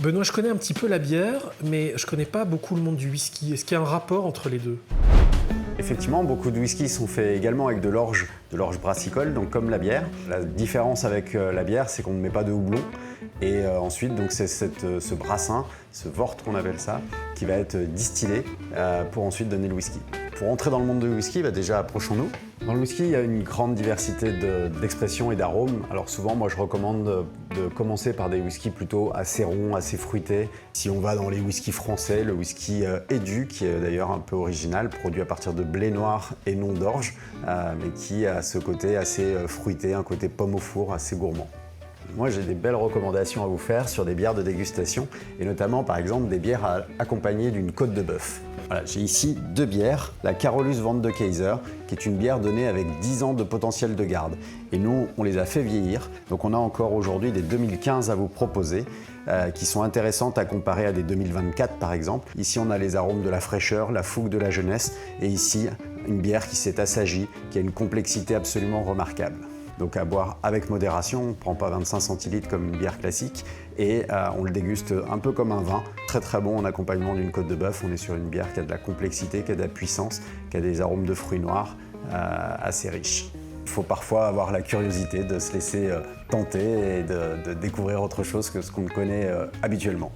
Benoît, je connais un petit peu la bière, mais je connais pas beaucoup le monde du whisky. Est-ce qu'il y a un rapport entre les deux? Effectivement, beaucoup de whisky sont faits également avec de l'orge brassicole, donc comme la bière. La différence avec la bière, c'est qu'on ne met pas de houblon. Et ensuite, donc c'est ce brassin, ce wort qu'on appelle ça, qui va être distillé pour ensuite donner le whisky. Pour entrer dans le monde du whisky, déjà approchons-nous. Dans le whisky, il y a une grande diversité d'expressions et d'arômes. Alors souvent, moi je recommande de commencer par des whiskies plutôt assez ronds, assez fruités. Si on va dans les whiskies français, le whisky Edu, qui est d'ailleurs un peu original, produit à partir de blé noir et non d'orge, mais qui a ce côté assez fruité, un côté pomme au four, assez gourmand. Moi, j'ai des belles recommandations à vous faire sur des bières de dégustation, et notamment, par exemple, des bières accompagnées d'une côte de bœuf. Voilà, j'ai ici deux bières, la Carolus Vente de Kaiser, qui est une bière donnée avec 10 ans de potentiel de garde. Et nous, on les a fait vieillir, donc on a encore aujourd'hui des 2015 à vous proposer, qui sont intéressantes à comparer à des 2024 par exemple. Ici, on a les arômes de la fraîcheur, la fougue de la jeunesse, et ici, une bière qui s'est assagie, qui a une complexité absolument remarquable. Donc à boire avec modération, on ne prend pas 25 centilitres comme une bière classique et on le déguste un peu comme un vin. Très très bon en accompagnement d'une côte de bœuf. On est sur une bière qui a de la complexité, qui a de la puissance, qui a des arômes de fruits noirs assez riches. Il faut parfois avoir la curiosité de se laisser tenter et de découvrir autre chose que ce qu'on connaît habituellement.